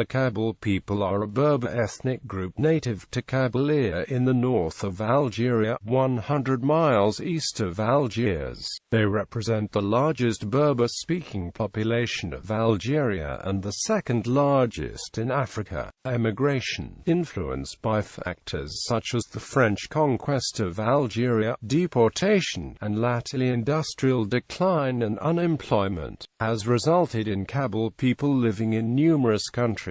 The Kabyle people are a Berber ethnic group native to Kabylia in the north of Algeria, 100 miles east of Algiers. They represent the largest Berber-speaking population of Algeria and the second largest in Africa. Emigration, influenced by factors such as the French conquest of Algeria, deportation, and latterly industrial decline and unemployment, has resulted in Kabyle people living in numerous countries.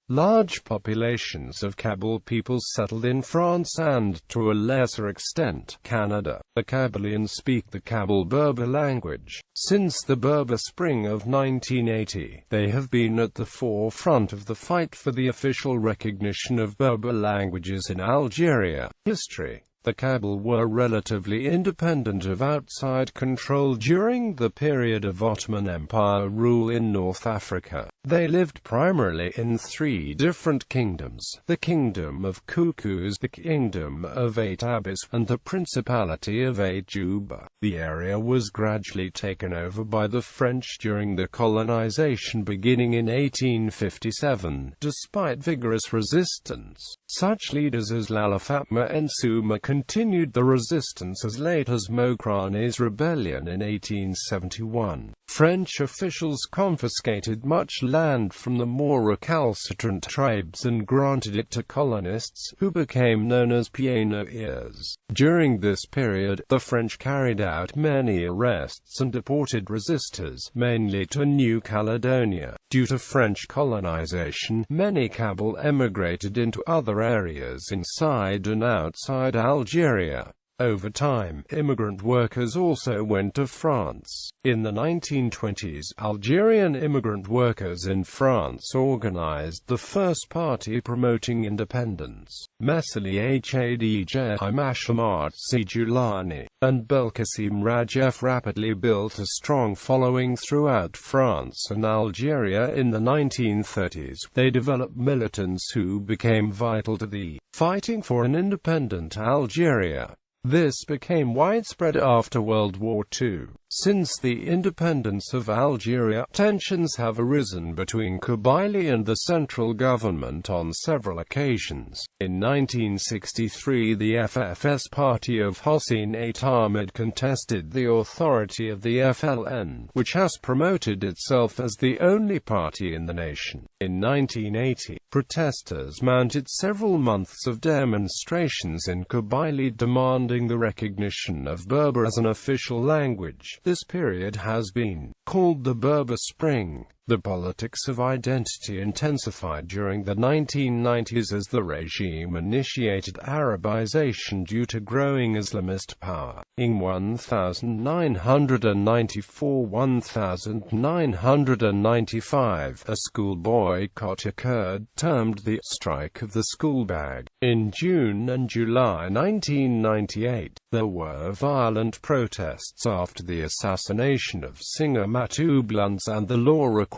Large populations of Kabyle people settled in France and, to a lesser extent, Canada. The Kabylians speak the Kabyle Berber language. Since the Berber Spring of 1980, they have been at the forefront of the fight for the official recognition of Berber languages in Algeria. History. The Kabyle were relatively independent of outside control during the period of Ottoman Empire rule in North Africa. They lived primarily in three different kingdoms: the Kingdom of Koukous, the Kingdom of Atabas, and the Principality of Ajuba. The area was gradually taken over by the French during the colonization beginning in 1857, despite vigorous resistance. Such leaders as Lalla Fatma and Souma continued the resistance as late as Mokrane's rebellion in 1871. French officials confiscated much land from the more recalcitrant tribes and granted it to colonists, who became known as pionniers. During this period, the French carried out many arrests and deported resistors, mainly to New Caledonia. Due to French colonization, many Kabyle emigrated into other areas inside and outside Algeria. Over time, immigrant workers also went to France. In the 1920s, Algerian immigrant workers in France organized the first party promoting independence. Messali Hadj Hamashamat Sijulani and Belkacem Rajef rapidly built a strong following throughout France and Algeria in the 1930s. They developed militants who became vital to the fighting for an independent Algeria. This became widespread after World War II. Since the independence of Algeria, tensions have arisen between Kabylie and the central government on several occasions. In 1963, the FFS party of Hossein Ait Ahmed contested the authority of the FLN, which has promoted itself as the only party in the nation. In 1980, protesters mounted several months of demonstrations in Kabylie demanding the recognition of Berber as an official language. This period has been called the Berber Spring. The politics of identity intensified during the 1990s as the regime initiated Arabization due to growing Islamist power. In 1994–1995, a school boycott occurred, termed the Strike of the School Bag. In June and July 1998, there were violent protests after the assassination of singer Matoublans and the law requiring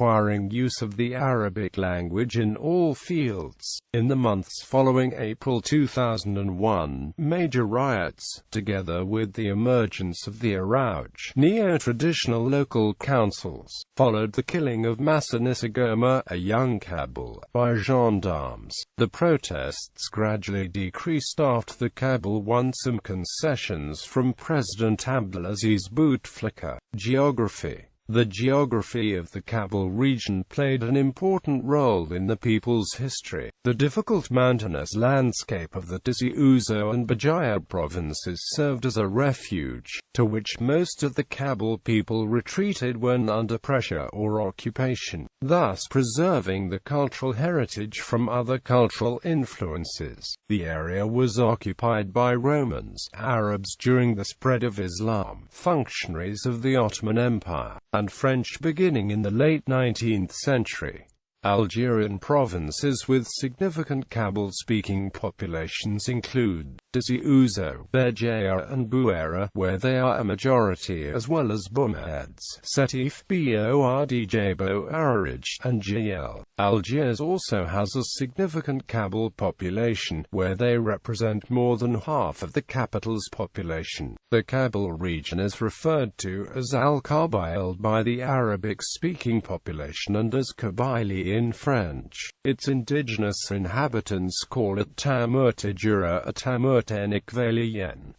use of the Arabic language in all fields. In the months following April 2001, major riots, together with the emergence of the Arouj, neo-traditional local councils, followed the killing of Massa Nisagoma, a young Kabyle, by gendarmes. The protests gradually decreased after the Kabyle won some concessions from President Abdelaziz Bouteflika. Geography. The geography of the Kabyle region played an important role in the people's history. The difficult mountainous landscape of the Tizi Ouzou and Bajaya provinces served as a refuge, to which most of the Kabyle people retreated when under pressure or occupation, thus preserving the cultural heritage from other cultural influences. The area was occupied by Romans, Arabs during the spread of Islam, functionaries of the Ottoman Empire, and French beginning in the late 19th century. Algerian provinces with significant Kabyle-speaking populations include Tizi Ouzou, Bejaia and Bouera, where they are a majority, as well as Boumediene, Sétif, Bordjabo, Ararij, and Jil. Algiers also has a significant Kabyle population, where they represent more than half of the capital's population. The Kabyle region is referred to as Al-Qabail by the Arabic-speaking population and as Kabylie in French. Its indigenous inhabitants call it Tamurtajura, Tamurtanikvaliyen.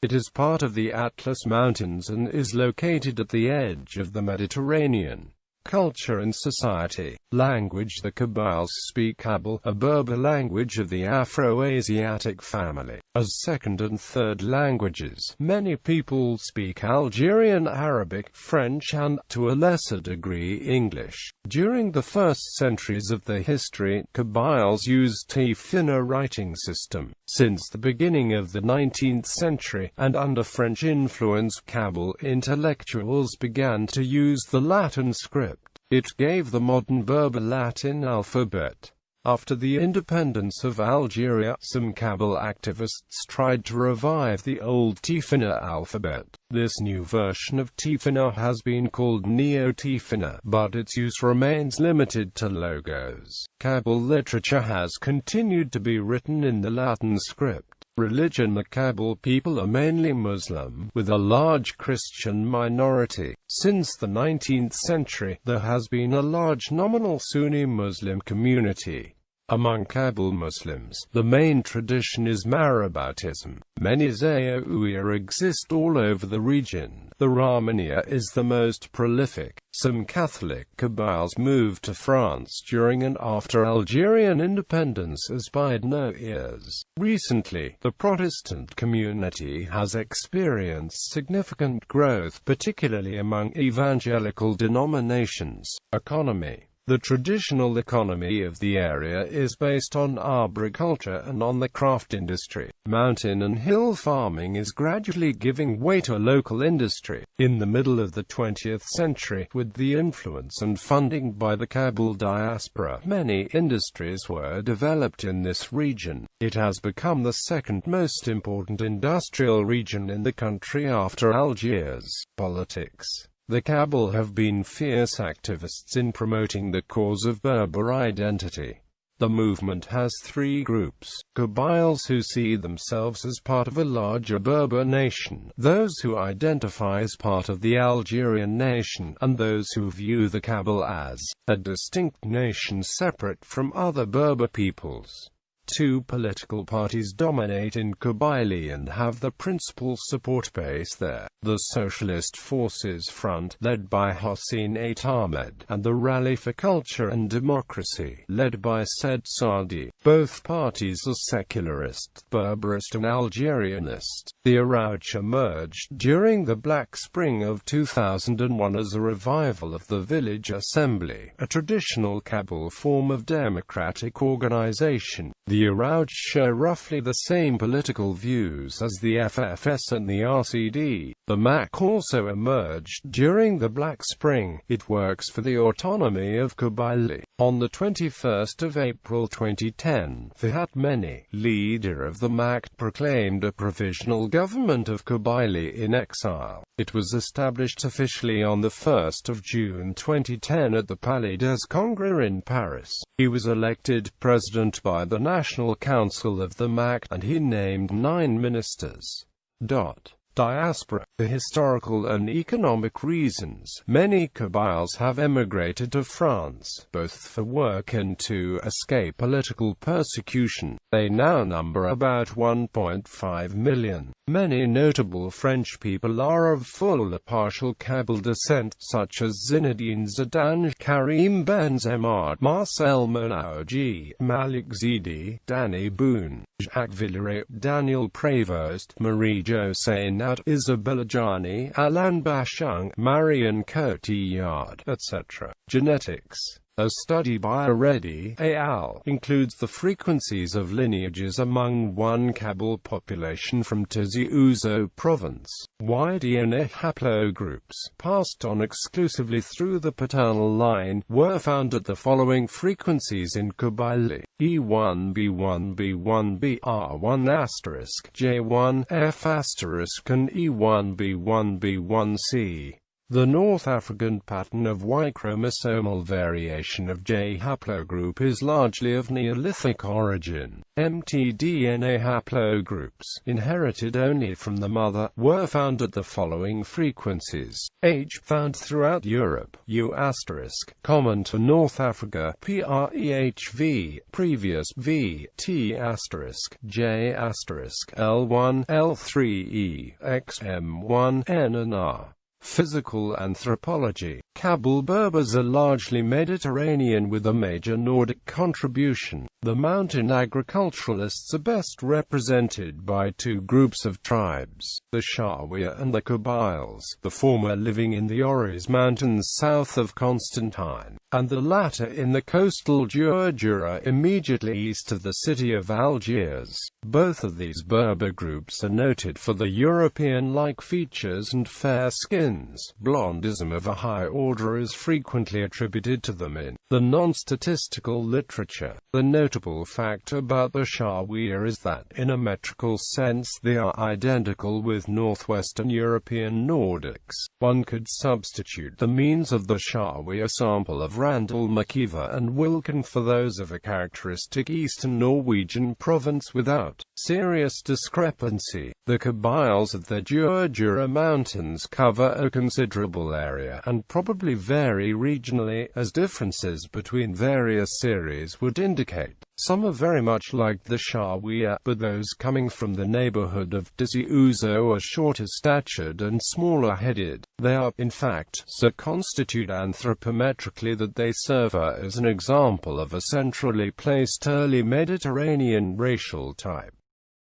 It is part of the Atlas Mountains and is located at the edge of the Mediterranean. Culture and society. Language. The Kabyles speak Kabyle, a Berber language of the Afro-Asiatic family, as second and third languages. Many people speak Algerian Arabic, French and, to a lesser degree, English. During the first centuries of their history, Kabyles used Tifina writing system. Since the beginning of the 19th century, and under French influence, Kabyle intellectuals began to use the Latin script. It gave the modern Berber Latin alphabet. After the independence of Algeria, some Kabyle activists tried to revive the old Tifina alphabet. This new version of Tifina has been called Neo-Tifina, but its use remains limited to logos. Kabyle literature has continued to be written in the Latin script. Religion. The Kabyle people are mainly Muslim, with a large Christian minority. Since the 19th century, there has been a large nominal Sunni Muslim community. Among Kabyle Muslims, the main tradition is Maraboutism. Many Zaouïa exist all over the region. The Rahmaniya is the most prolific. Some Catholic Kabyles moved to France during and after Algerian independence as pioneers. Recently, the Protestant community has experienced significant growth, particularly among evangelical denominations. Economy. The traditional economy of the area is based on agriculture and on the craft industry. Mountain and hill farming is gradually giving way to local industry. In the middle of the 20th century, with the influence and funding by the Kabyle diaspora, many industries were developed in this region. It has become the second most important industrial region in the country after Algiers. Politics. The Kabyle have been fierce activists in promoting the cause of Berber identity. The movement has three groups: Kabyles who see themselves as part of a larger Berber nation, those who identify as part of the Algerian nation, and those who view the Kabyle as a distinct nation separate from other Berber peoples. Two political parties dominate in Kabylie and have the principal support base there: the Socialist Forces Front, led by Hossein Ait Ahmed, and the Rally for Culture and Democracy, led by Said Saadi. Both parties are secularist, Berberist and Algerianist. The Arouch emerged during the Black Spring of 2001 as a revival of the village assembly, a traditional Kabyle form of democratic organization. The Arouch share roughly the same political views as the FFS and the RCD. The MAC also emerged during the Black Spring. It works for the autonomy of Kabylie. On the 21st of April 2010, Fahad Meni, leader of the MAC, proclaimed a provisional government of Kabylie in exile. It was established officially on the 1st of June 2010 at the Palais des Congrès in Paris. He was elected president by the National Council of the MAC, and he named 9 ministers. Diaspora. For historical and economic reasons, many Kabyles have emigrated to France, both for work and to escape political persecution. They now number about 1.5 million. Many notable French people are of full or partial Kabyle descent, such as Zinedine Zidane, Karim Benzema, Marcel Monauji, Malik Zidi, Danny Boone, Jacques Villeray, Daniel Prévost, Marie-José Nat, Isabella Gianni, Alain Bachung, Marion Cotillard, etc. Genetics. A study by Reddy et al. Includes the frequencies of lineages among one Kabyle population from Tizi Ouzou province. Y DNA haplogroups, passed on exclusively through the paternal line, were found at the following frequencies in Kabyle: E1b1b1b R1*, J1F*, and E1b1b1c. The North African pattern of Y chromosomal variation of J haplogroup is largely of Neolithic origin. mtDNA haplogroups, inherited only from the mother, were found at the following frequencies: H, found throughout Europe; U*, common to North Africa; PREHV, previous; V, T*, J*, L1, L3E, XM1, N and R. Physical anthropology. Kabyle Berbers are largely Mediterranean with a major Nordic contribution. The mountain agriculturalists are best represented by two groups of tribes, the Shawiya and the Qabiles, the former living in the Oris Mountains south of Constantine, and the latter in the coastal Jura immediately east of the city of Algiers. Both of these Berber groups are noted for the European-like features and fair skins. Blondism of a high order is frequently attributed to them in the non-statistical literature. The notable fact about the Shawiya is that, in a metrical sense, they are identical with northwestern European Nordics. One could substitute the means of the Shawiya sample of Randall McKeever and Wilkin for those of a characteristic eastern Norwegian province without serious discrepancy. The Qabiles of the Jura Mountains cover a considerable area, and probably vary regionally, as differences between various series would indicate. Some are very much like the Shawiya, but those coming from the neighborhood of Tizi Ouzou are shorter statured and smaller headed. They are, in fact, so constitute anthropometrically that they serve as an example of a centrally placed early Mediterranean racial type.